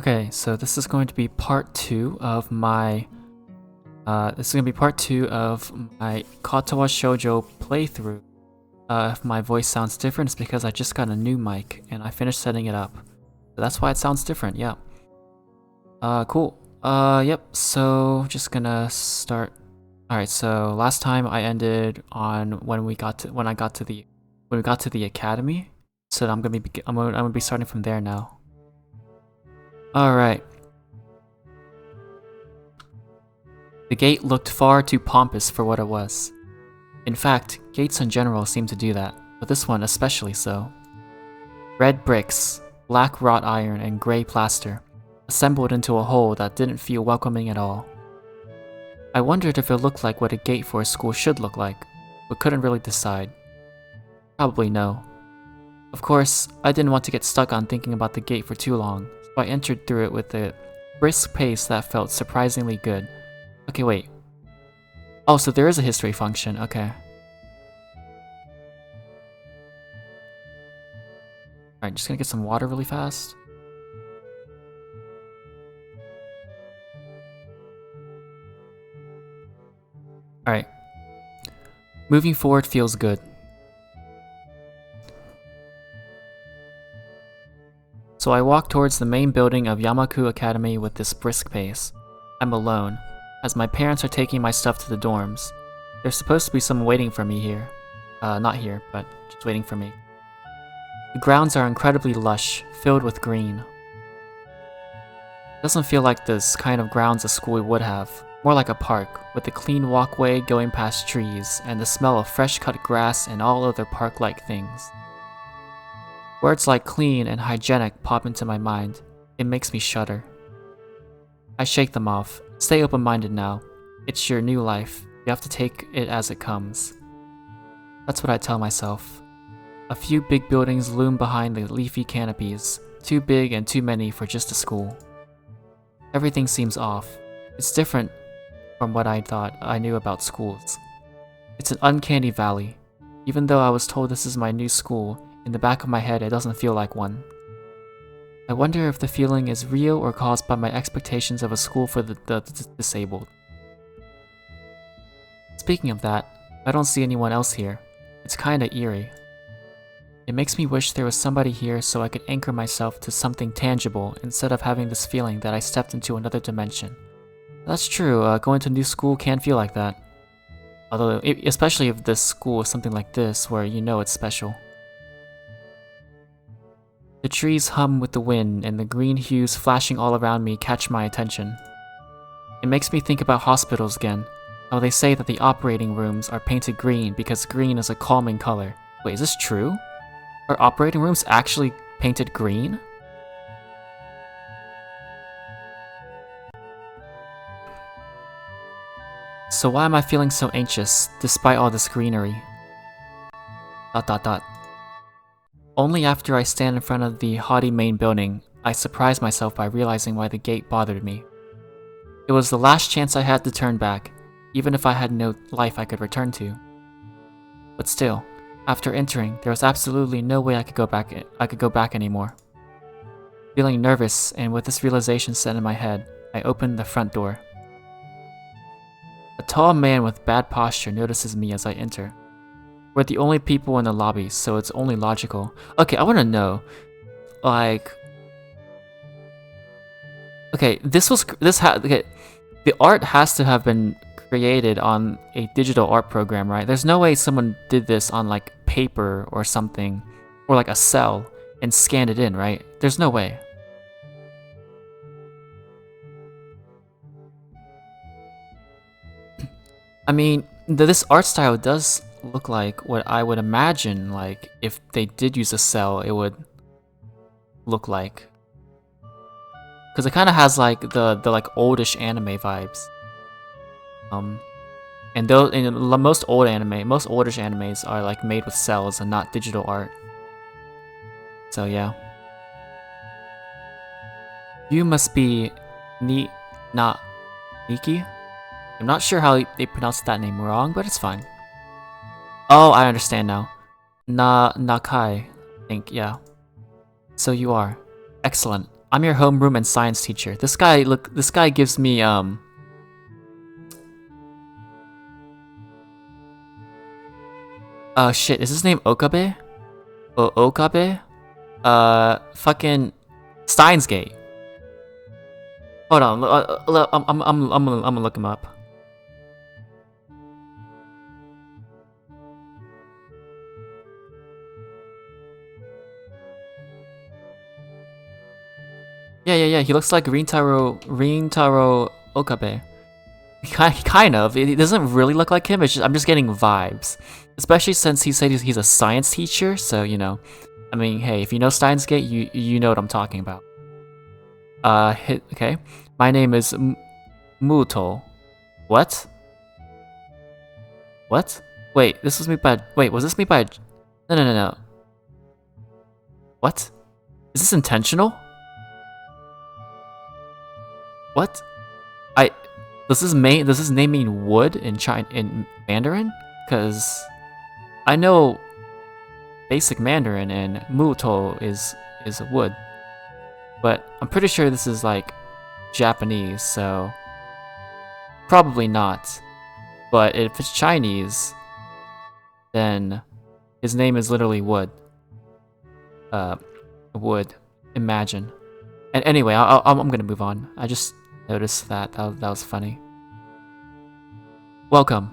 Okay, so this is going to be part two of my Katawa Shoujo playthrough. If my voice sounds different, it's because I just got a new mic and I finished setting it up. So that's why it sounds different, yeah. Cool. Yep, so just gonna start. Alright, so last time I ended on when we got to the academy. So I'm gonna be starting from there now. Alright. The gate looked far too pompous for what it was. In fact, gates in general seem to do that, but this one especially so. Red bricks, black wrought iron, and grey plaster, assembled into a whole that didn't feel welcoming at all. I wondered if it looked like what a gate for a school should look like, but couldn't really decide. Probably no. Of course, I didn't want to get stuck on thinking about the gate for too long, so I entered through it with a brisk pace that felt surprisingly good. Okay, wait. Oh, so there is a history function, okay. Alright, just gonna get some water really fast. Alright. Moving forward feels good. So I walk towards the main building of Yamaku Academy with this brisk pace. I'm alone, as my parents are taking my stuff to the dorms. There's supposed to be someone waiting for me here. Not here, but just waiting for me. The grounds are incredibly lush, filled with green. It doesn't feel like this kind of grounds a school would have. More like a park, with a clean walkway going past trees, and the smell of fresh-cut grass and all other park-like things. Words like clean and hygienic pop into my mind. It makes me shudder. I shake them off. Stay open-minded now. It's your new life. You have to take it as it comes. That's what I tell myself. A few big buildings loom behind the leafy canopies, too big and too many for just a school. Everything seems off. It's different from what I thought I knew about schools. It's an uncanny valley. Even though I was told this is my new school, in the back of my head it doesn't feel like one. I wonder if the feeling is real or caused by my expectations of a school for the disabled. Speaking of that, I don't see anyone else here. It's kinda eerie. It makes me wish there was somebody here so I could anchor myself to something tangible instead of having this feeling that I stepped into another dimension. That's true, going to a new school can feel like that. Although, especially if this school is something like this, where you know it's special. The trees hum with the wind, and the green hues flashing all around me catch my attention. It makes me think about hospitals again, how they say that the operating rooms are painted green because green is a calming color. Wait, is this true? Are operating rooms actually painted green? So why am I feeling so anxious, despite all this greenery? ... Only after I stand in front of the haughty main building, I surprise myself by realizing why the gate bothered me. It was the last chance I had to turn back, even if I had no life I could return to. But still, after entering, there was absolutely no way I could go back anymore. Feeling nervous, and with this realization set in my head, I opened the front door. A tall man with bad posture notices me as I enter. We're the only people in the lobby, so it's only logical. Okay, I want to know, like, okay, the art has to have been created on a digital art program, right? There's no way someone did this on like paper or something, or like a cell and scanned it in, right? There's no way. I mean, this art style does look like what I would imagine, like, if they did use a cell, it would look like. Because it kind of has, like, the like, oldish anime vibes. And most oldish animes are, like, made with cells and not digital art. So, yeah. You must be Niki? I'm not sure how they pronounced that name wrong, but it's fine. Oh, I understand now. Nakai, I think, yeah. So you are. Excellent. I'm your homeroom and science teacher. This guy gives me, shit, is his name Okabe? Okabe? Fucking Steins Gate. Hold on, I'm gonna look him up. Yeah, he looks like Rintaro Okabe. Kind of. It doesn't really look like him, I'm just getting vibes. Especially since he said he's a science teacher, so, you know. I mean, hey, if you know Steins Gate, you know what I'm talking about. Okay. My name is Muto. What? What? Wait, this was made by... Wait, was this made by... No. What? Is this intentional? What? Does this name mean wood in Mandarin? Cause I know basic Mandarin and Muto is wood. But I'm pretty sure this is like Japanese, so probably not. But if it's Chinese, then his name is literally wood. Wood. Imagine. And anyway, I'm gonna move on. I just noticed that was funny. Welcome.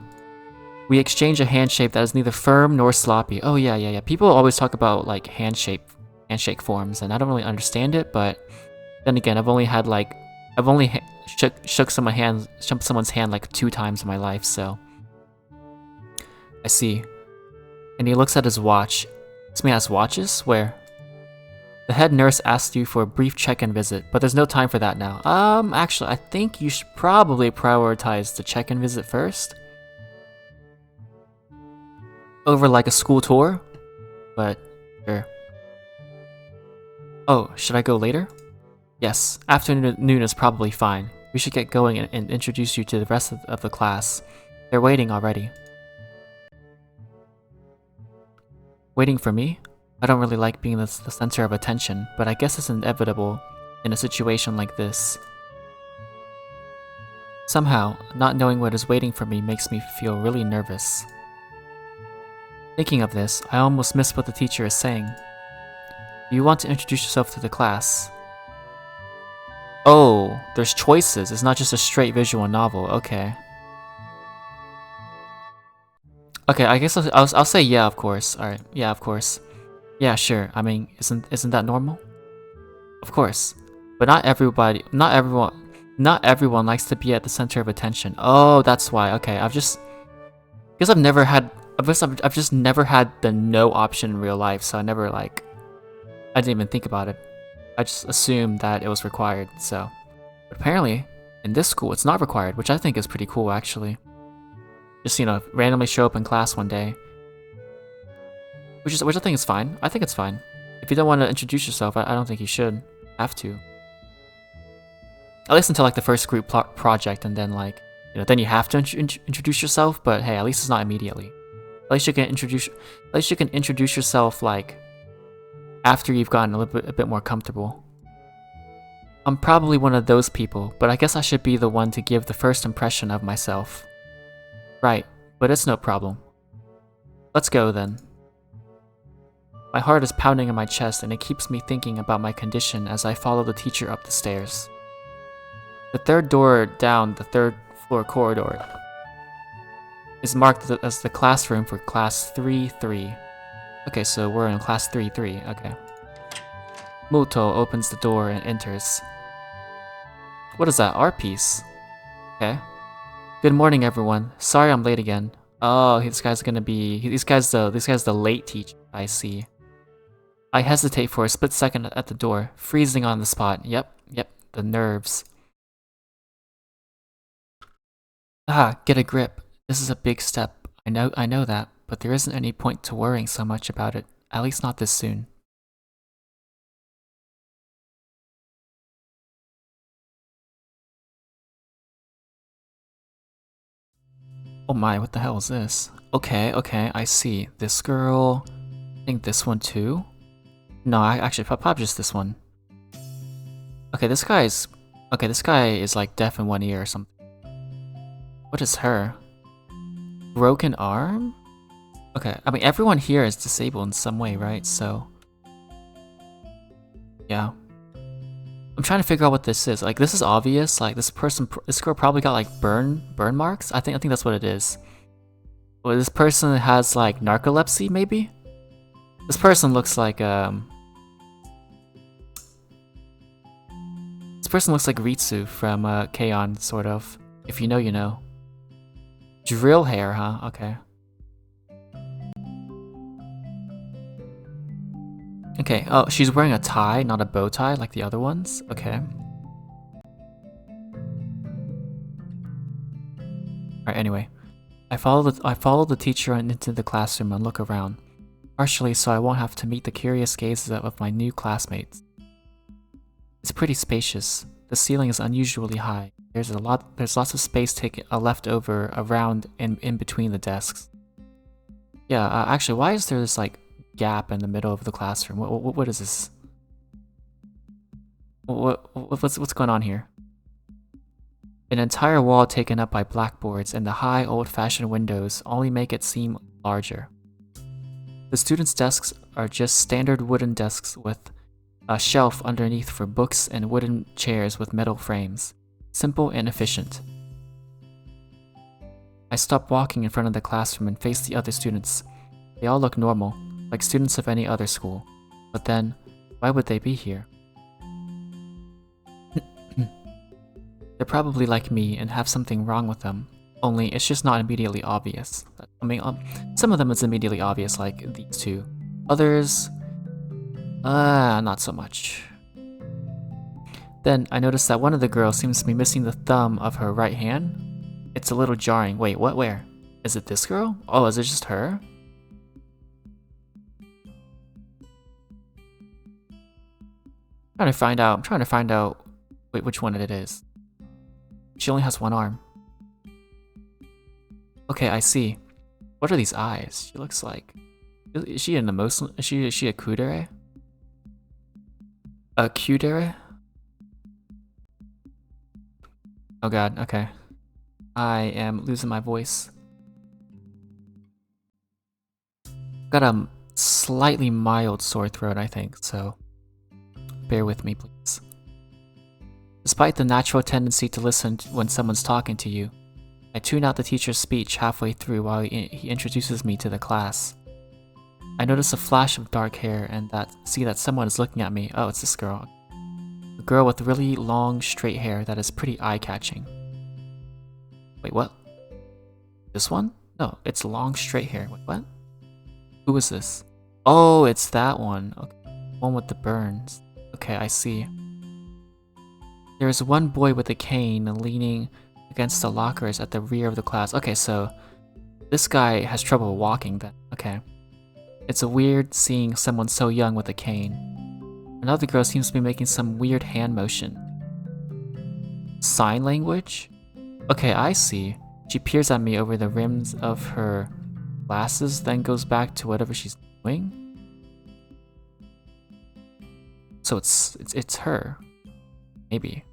We exchange a handshake that is neither firm nor sloppy. Oh yeah. People always talk about like handshake forms, and I don't really understand it. But then again, I've only shook someone's hand like 2 times in my life, so I see. And he looks at his watch. This man has watches? Where? The head nurse asked you for a brief check-in visit, but there's no time for that now. Actually, I think you should probably prioritize the check-in visit first. Over like a school tour? But, sure. Oh, should I go later? Yes, afternoon is probably fine. We should get going and introduce you to the rest of the class. They're waiting already. Waiting for me? I don't really like being the center of attention, but I guess it's inevitable in a situation like this. Somehow, not knowing what is waiting for me makes me feel really nervous. Thinking of this, I almost missed what the teacher is saying. Do you want to introduce yourself to the class? Oh, there's choices. It's not just a straight visual novel. Okay. Okay, I guess I'll say yeah, of course. All right, yeah, of course. Yeah, sure. I mean, isn't that normal? Of course, but not everyone likes to be at the center of attention. Oh, that's why. Okay, I've just never had the no option in real life, so I didn't even think about it. I just assumed that it was required. So, but apparently, in this school, it's not required, which I think is pretty cool, actually. Just, you know, randomly show up in class one day. Which I think is fine. I think it's fine. If you don't want to introduce yourself, I don't think you should have to. At least until like the first group project, and then like, you know, then you have to introduce yourself. But hey, at least it's not immediately. At least you can introduce yourself like after you've gotten a bit more comfortable. I'm probably one of those people, but I guess I should be the one to give the first impression of myself. Right, but it's no problem. Let's go then. My heart is pounding in my chest, and it keeps me thinking about my condition as I follow the teacher up the stairs. The third door down the 3rd floor corridor is marked as the classroom for class 3-3. Okay, so we're in class 3-3, okay. Muto opens the door and enters. What is that, art piece? Okay. Good morning, everyone. Sorry I'm late again. Oh, this guy's the late teacher, I see. I hesitate for a split second at the door, freezing on the spot. Yep, the nerves. Ah, get a grip. This is a big step. I know that, but there isn't any point to worrying so much about it, at least not this soon. Oh my, what the hell is this? Okay, I see. This girl... I think this one too? No, actually, probably just this one. Okay, this guy's... Okay, this guy is like deaf in one ear or something. What is her? Broken arm? Okay, I mean everyone here is disabled in some way, right? So... yeah. I'm trying to figure out what this is. Like, this is obvious. Like, this girl probably got like burn marks. I think that's what it is. Well, this person has like narcolepsy, maybe. This person looks like This person looks like Ritsu from K-On, sort of. If you know, you know. Drill hair, huh? Okay. Okay, oh, she's wearing a tie, not a bow tie like the other ones. Okay. Alright, anyway. I follow the teacher into the classroom and look around. Partially so I won't have to meet the curious gazes of my new classmates. It's pretty spacious. The ceiling is unusually high. There's lots of space left over around and in between the desks. Yeah, actually, why is there this like gap in the middle of the classroom? What is this? What's going on here? An entire wall taken up by blackboards and the high old-fashioned windows only make it seem larger. The students' desks are just standard wooden desks with a shelf underneath for books and wooden chairs with metal frames. Simple and efficient. I stop walking in front of the classroom and face the other students. They all look normal, like students of any other school. But then, why would they be here? They're probably like me and have something wrong with them, only it's just not immediately obvious. I mean, some of them it's immediately obvious, like these two. Others, not so much. Then I noticed that one of the girls seems to be missing the thumb of her right hand. It's a little jarring. Wait, what? Where? Is it this girl? Oh, is it just her? I'm trying to find out. Wait, which one it is? She only has one arm. Okay, I see. What are these eyes? She looks like... Is she an emotional... Is she a kudere? A kudere? Oh god, okay. I am losing my voice. Got a slightly mild sore throat, I think, so... bear with me, please. Despite the natural tendency to listen when someone's talking to you, I tune out the teacher's speech halfway through while he introduces me to the class. I notice a flash of dark hair and see that someone is looking at me. Oh, it's this girl. A girl with really long, straight hair that is pretty eye-catching. Wait, what? This one? No, it's long, straight hair. Wait, what? Who is this? Oh, it's that one. Okay. One with the burns. Okay, I see. There is one boy with a cane leaning against the lockers at the rear of the class. Okay, so this guy has trouble walking then. Okay. It's a weird seeing someone so young with a cane. Another girl seems to be making some weird hand motion. Sign language? Okay, I see. She peers at me over the rims of her glasses, then goes back to whatever she's doing. So it's her. Maybe.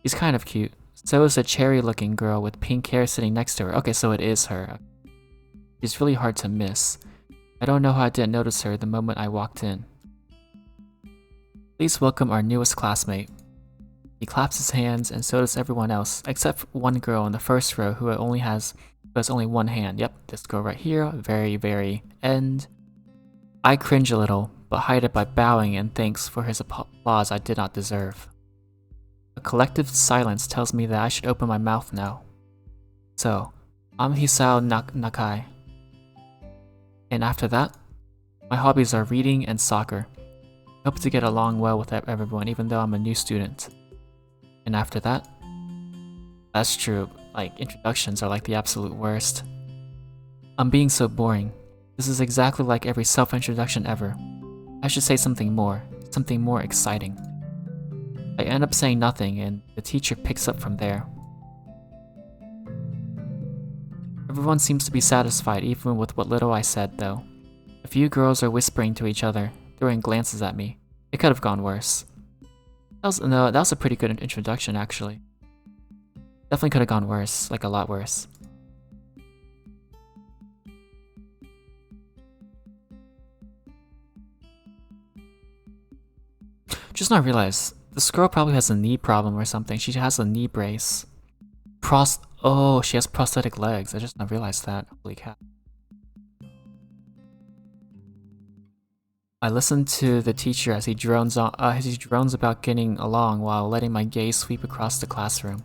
She's kind of cute. So is a cherry-looking girl with pink hair sitting next to her. Okay, so it is her. She's really hard to miss. I don't know how I didn't notice her the moment I walked in. Please welcome our newest classmate. He claps his hands, and so does everyone else, except for one girl in the first row who has only one hand. Yep, this girl right here, very, very end. I cringe a little, but hide it by bowing and thanks for his applause I did not deserve. A collective silence tells me that I should open my mouth now. So, I'm Hisao Nakai. And after that, my hobbies are reading and soccer. I hope to get along well with everyone even though I'm a new student. And after that, that's true, like introductions are like the absolute worst. I'm being so boring. This is exactly like every self-introduction ever. I should say something more exciting. I end up saying nothing and the teacher picks up from there. Everyone seems to be satisfied even with what little I said though. A few girls are whispering to each other, throwing glances at me. It could have gone worse. No, that was a pretty good introduction, actually. Definitely could have gone worse, like a lot worse. Just not realized, this girl probably has a knee problem or something. She has a knee brace. Oh, she has prosthetic legs. I just not realized that. Holy cow. I listen to the teacher as he drones about getting along while letting my gaze sweep across the classroom.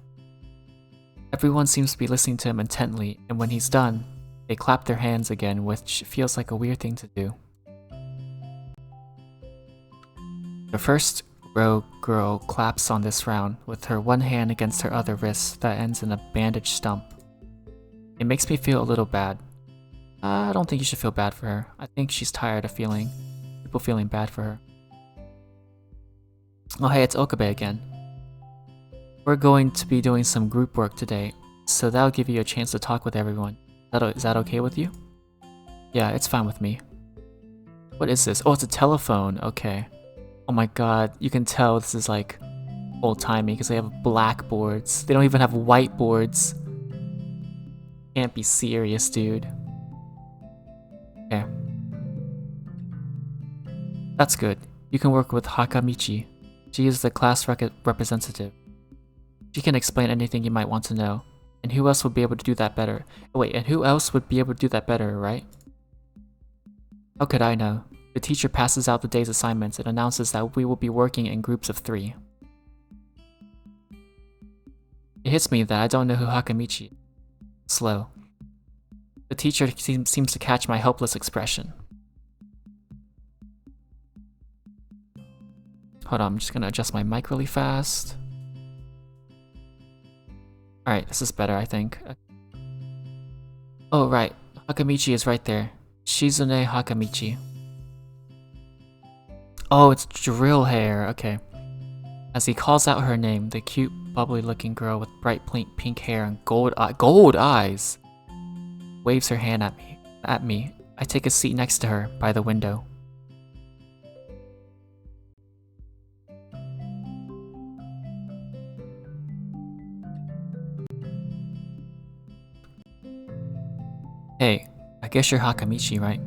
Everyone seems to be listening to him intently, and when he's done, they clap their hands again, which feels like a weird thing to do. The first row girl claps on this round, with her one hand against her other wrist that ends in a bandaged stump. It makes me feel a little bad. I don't think you should feel bad for her. I think she's tired of people feeling bad for her. Oh hey, it's Okabe again. We're going to be doing some group work today, so that'll give you a chance to talk with everyone. Is that okay with you? Yeah, it's fine with me. What is this? Oh, it's a telephone. Okay. Oh my god, you can tell this is like old-timey because they have blackboards. They don't even have whiteboards. Can't be serious, dude. Okay. That's good. You can work with Hakamichi. She is the class representative. She can explain anything you might want to know. And who else would be able to do that better? Oh, wait, and who else would be able to do that better, right? How could I know? The teacher passes out the day's assignments and announces that we will be working in groups of 3. It hits me that I don't know who Hakamichi is. Slow. The teacher seems to catch my helpless expression. Hold on, I'm just gonna adjust my mic really fast. Alright, this is better, I think. Oh, right. Hakamichi is right there. Shizune Hakamichi. Oh, it's drill hair. Okay. As he calls out her name, the cute, bubbly-looking girl with bright pink hair and gold eyes waves her hand at me. I take a seat next to her by the window. Hey, I guess you're Hakamichi, right?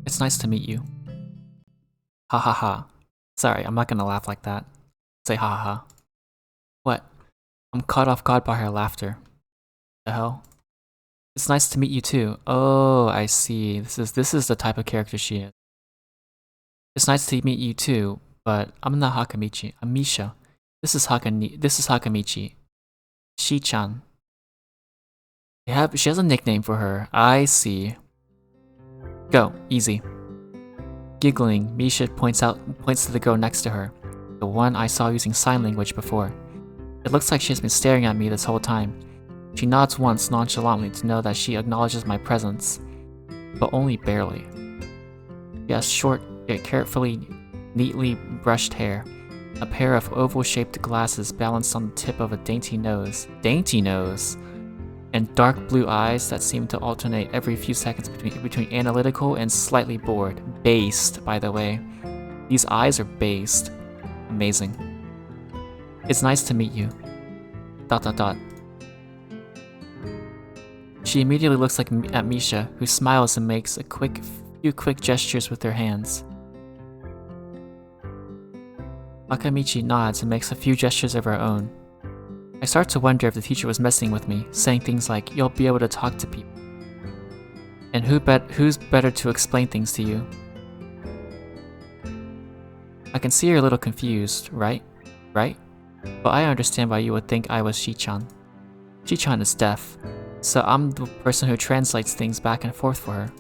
It's nice to meet you. Ha ha ha. Sorry, I'm not gonna laugh like that. Say ha ha ha. What? I'm caught off guard by her laughter. The hell? It's nice to meet you too. Oh, I see. This is the type of character she is. It's nice to meet you too, but I'm not Hakamichi. I'm Misha. This is Hakamichi. Shi-chan. She has a nickname for her. I see. Go, easy. Giggling, Misha points to the girl next to her, the one I saw using sign language before. It looks like she has been staring at me this whole time. She nods once nonchalantly to know that she acknowledges my presence, but only barely. She has short, yet carefully, neatly brushed hair, a pair of oval-shaped glasses balanced on the tip of a dainty nose, and dark blue eyes that seem to alternate every few seconds between analytical and slightly bored. Based, by the way. These eyes are based. Amazing. It's nice to meet you. ... She immediately looks at Misha, who smiles and makes a few quick gestures with her hands. Hakamichi nods and makes a few gestures of her own. I start to wonder if the teacher was messing with me, saying things like, "You'll be able to talk to people." And who's better to explain things to you? I can see you're a little confused, right? Right? But I understand why you would think I was Shi-chan. Shi-chan is deaf, so I'm the person who translates things back and forth for her.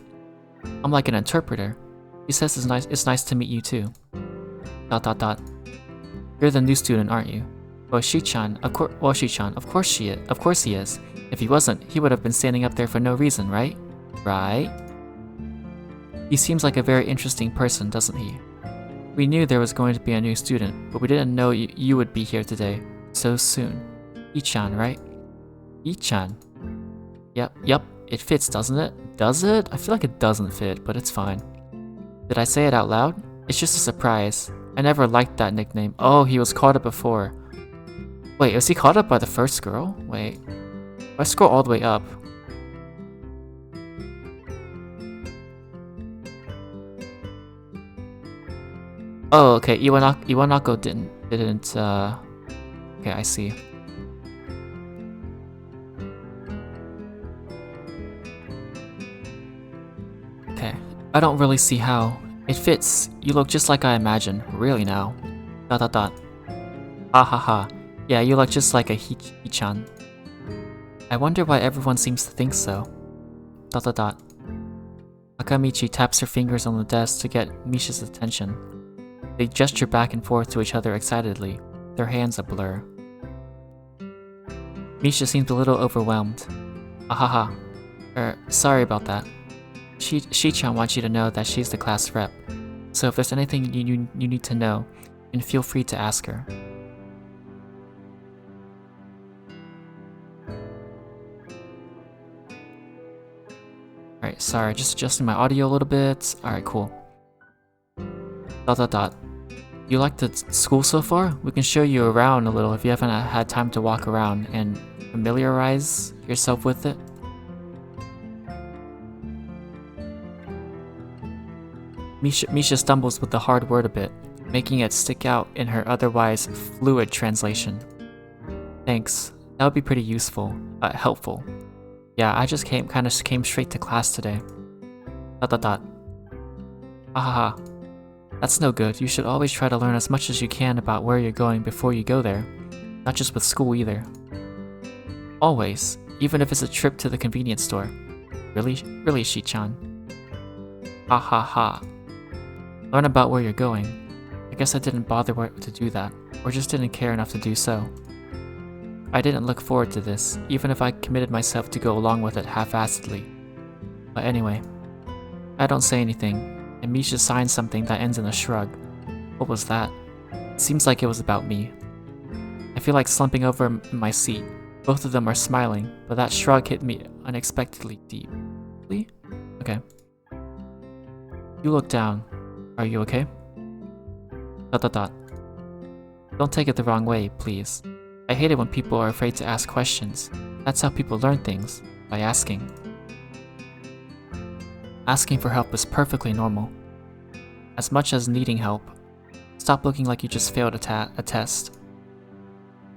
I'm like an interpreter. She says it's nice to meet you too. ... You're the new student, aren't you? Well, Shi-chan, of course he is. If he wasn't, he would have been standing up there for no reason, right? Right? He seems like a very interesting person, doesn't he? We knew there was going to be a new student, but we didn't know you would be here today, so soon. Ichan, right? Ichan. Yep, it fits, doesn't it? Does it? I feel like it doesn't fit, but it's fine. Did I say it out loud? It's just a surprise. I never liked that nickname. Oh, he was called up before. Wait, was he called up by the first girl? Wait. If I scroll all the way up. Oh, okay. Iwanako didn't. Okay, I see. Okay, I don't really see how. It fits. You look just like I imagined. Really now. Dot dot dot. Ha ha ha. Yeah, you look just like a Hichan. I wonder why everyone seems to think so. Dot dot dot. Akamichi taps her fingers on the desk to get Misha's attention. They gesture back and forth to each other excitedly, their hands a blur. Misha seems a little overwhelmed. Ahaha. Sorry about that. Shi-chan wants you to know that she's the class rep, so if there's anything you need to know, then feel free to ask her. Alright, sorry, just adjusting my audio a little bit. Alright, cool. Dot dot dot. You like the school so far? We can show you around a little if you haven't had time to walk around and familiarize yourself with it. Misha stumbles with the hard word a bit, making it stick out in her otherwise fluid translation. Thanks. That would be pretty useful. Helpful. Yeah, I just came straight to class today. Dot dot dot. Ahaha. That's no good. You should always try to learn as much as you can about where you're going before you go there. Not just with school either. Always. Even if it's a trip to the convenience store. Really, Shi-chan. Ha ha ha. Learn about where you're going. I guess I didn't bother to do that, or just didn't care enough to do so. I didn't look forward to this, even if I committed myself to go along with it half-assedly. But anyway, I don't say anything, and Misha signs something that ends in a shrug. What was that? It seems like it was about me. I feel like slumping over in my seat. Both of them are smiling, but that shrug hit me unexpectedly deep. Really? Okay. You look down. Are you okay? Dot dot dot. Don't take it the wrong way, please. I hate it when people are afraid to ask questions. That's how people learn things, by asking. Asking for help is perfectly normal. As much as needing help. Stop looking like you just failed a test.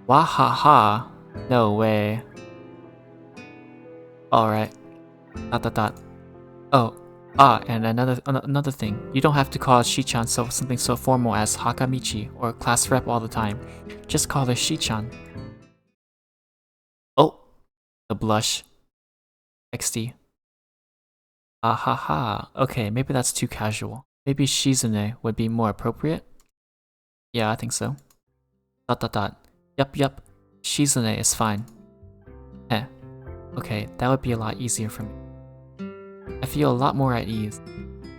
Wahaha. No way. Alright. Dot dot dot. Oh. And another thing. You don't have to call Shi-chan something so formal as Hakamichi or class rep all the time. Just call her Shi-chan. Oh, the blush. XD. Ahaha. Okay, maybe that's too casual. Maybe Shizune would be more appropriate? Yeah, I think so. Dot dot dot. Yup. Shizune is fine. Heh. Okay, that would be a lot easier for me. I feel a lot more at ease.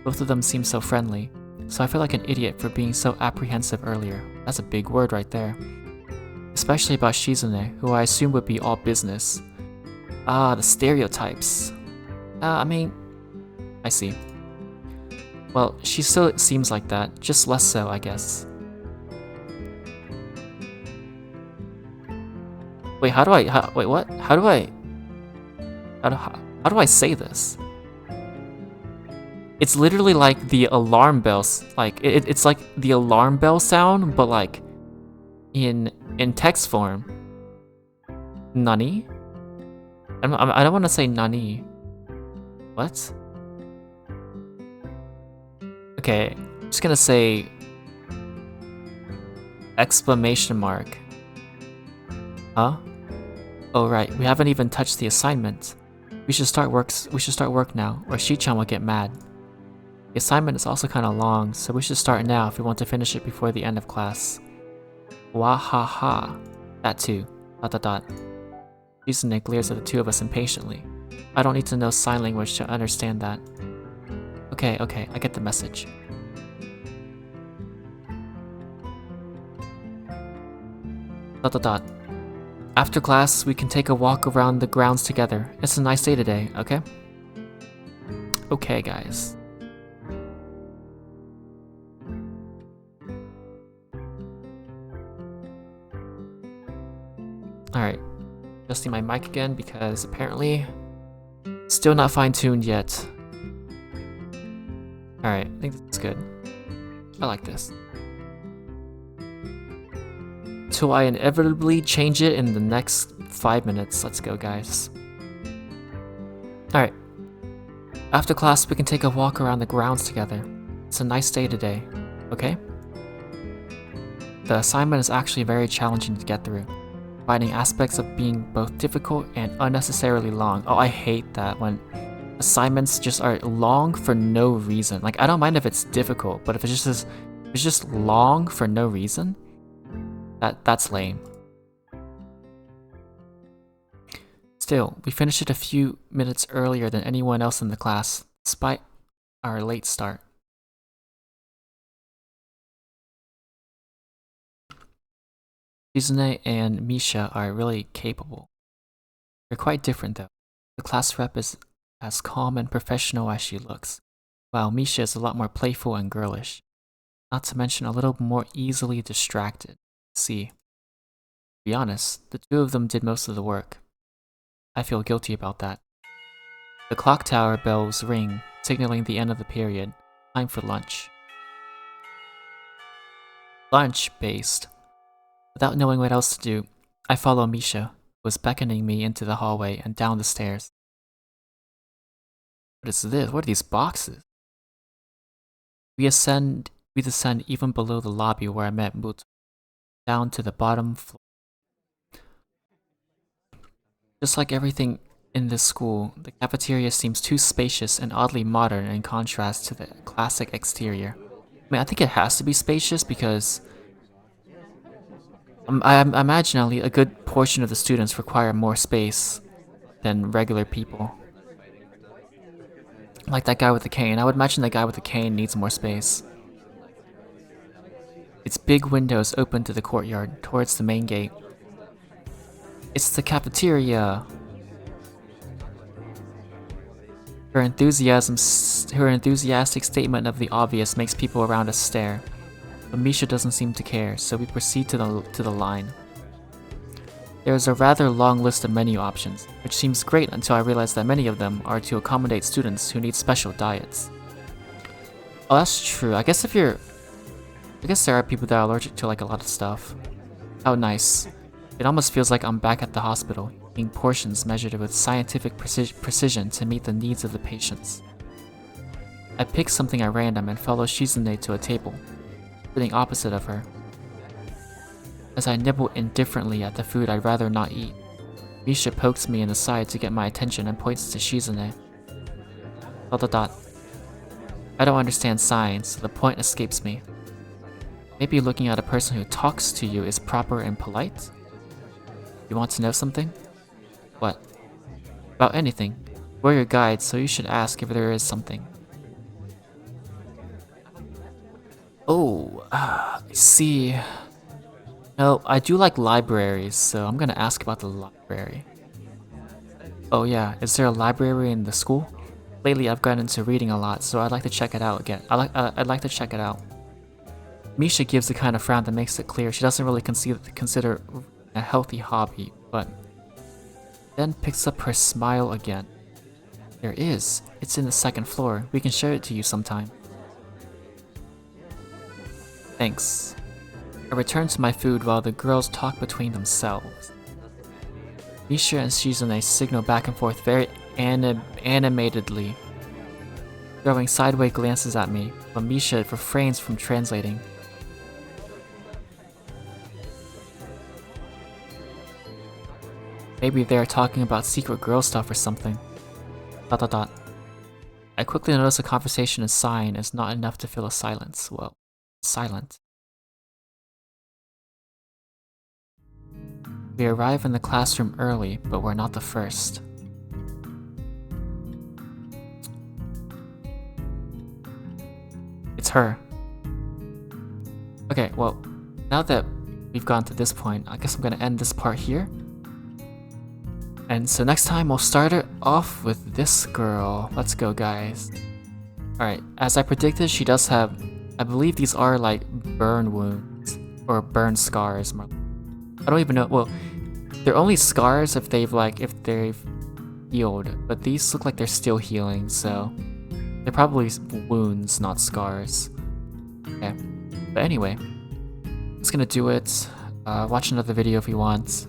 Both of them seem so friendly, so I feel like an idiot for being so apprehensive earlier. That's a big word right there. Especially about Shizune, who I assume would be all business. Ah, the stereotypes. I mean, I see. Well, she still seems like that, just less so, I guess. Wait, wait, what? How do I say this? It's literally like the alarm bells, like it's like the alarm bell sound, but like in text form. Nani? I don't want to say nani. What? Okay, I'm just gonna say exclamation mark. Huh? Oh right, we haven't even touched the assignment. We should start work now, or Shi-chan will get mad. The assignment is also kind of long, so we should start now if we want to finish it before the end of class. Wahaha. That too. Dot dot dot. Shizune glares at the two of us impatiently. I don't need to know sign language to understand that. Okay, I get the message. Dot dot dot. After class, we can take a walk around the grounds together. It's a nice day today, okay? Okay, guys. Alright, adjusting my mic again because apparently still not fine-tuned yet. Alright, I think this is good. I like this. Till I inevitably change it in the next 5 minutes. Let's go, guys. Alright. After class, we can take a walk around the grounds together. It's a nice day today, okay? The assignment is actually very challenging to get through, finding aspects of being both difficult and unnecessarily long. Oh, I hate that when assignments just are long for no reason. Like, I don't mind if it's difficult, but if it's just long for no reason, that's lame. Still, we finished it a few minutes earlier than anyone else in the class, despite our late start. Shizune and Misha are really capable. They're quite different though. The class rep is as calm and professional as she looks, while Misha is a lot more playful and girlish. Not to mention a little more easily distracted. See, to be honest, the two of them did most of the work. I feel guilty about that. The clock tower bells ring, signaling the end of the period. Time for lunch. Lunch-based. Without knowing what else to do, I follow Misha, who was beckoning me into the hallway and down the stairs. What is this? What are these boxes? We descend even below the lobby where I met Muto, down to the bottom floor. Just like everything in this school, the cafeteria seems too spacious and oddly modern in contrast to the classic exterior. I mean, I think it has to be spacious because I imagine a good portion of the students require more space than regular people. Like that guy with the cane. I would imagine that guy with the cane needs more space. Its big windows open to the courtyard, towards the main gate. It's the cafeteria! Her enthusiastic statement of the obvious makes people around us stare. But Misha doesn't seem to care, so we proceed to the line. There is a rather long list of menu options, which seems great until I realize that many of them are to accommodate students who need special diets. Oh, that's true. I guess there are people that are allergic to like a lot of stuff. How nice. It almost feels like I'm back at the hospital, eating portions measured with scientific precision to meet the needs of the patients. I pick something at random and follow Shizune to a table, sitting opposite of her. As I nibble indifferently at the food I'd rather not eat, Misha pokes me in the side to get my attention and points to Shizune. ... I don't understand signs, so the point escapes me. Maybe looking at a person who talks to you is proper and polite? You want to know something? What? About anything. We're your guide, so you should ask if there is something. Oh, I see. No, I do like libraries, so I'm gonna ask about the library. Oh yeah, is there a library in the school? Lately I've gotten into reading a lot, so I'd like to check it out again. I'd like to check it out. Misha gives the kind of frown that makes it clear she doesn't really consider a healthy hobby, but then picks up her smile again. There is. It's in the second floor. We can show it to you sometime. Thanks. I return to my food while the girls talk between themselves. Misha and Shizune signal back and forth very animatedly, throwing sideways glances at me, but Misha refrains from translating. Maybe they're talking about secret girl stuff or something. ... I quickly notice a conversation and sighing is not enough to fill a silence. Well, silent. We arrive in the classroom early, but we're not the first. It's her. Okay, well, now that we've gotten to this point, I guess I'm gonna end this part here. And so next time we'll start it off with this girl. Let's go, guys. Alright, as I predicted, she does have, I believe these are like burn wounds, or burn scars. I don't even know, well, They're only scars if they've healed, but these look like they're still healing, so they're probably wounds, not scars. Okay, but anyway, that's gonna do it. Watch another video if you want.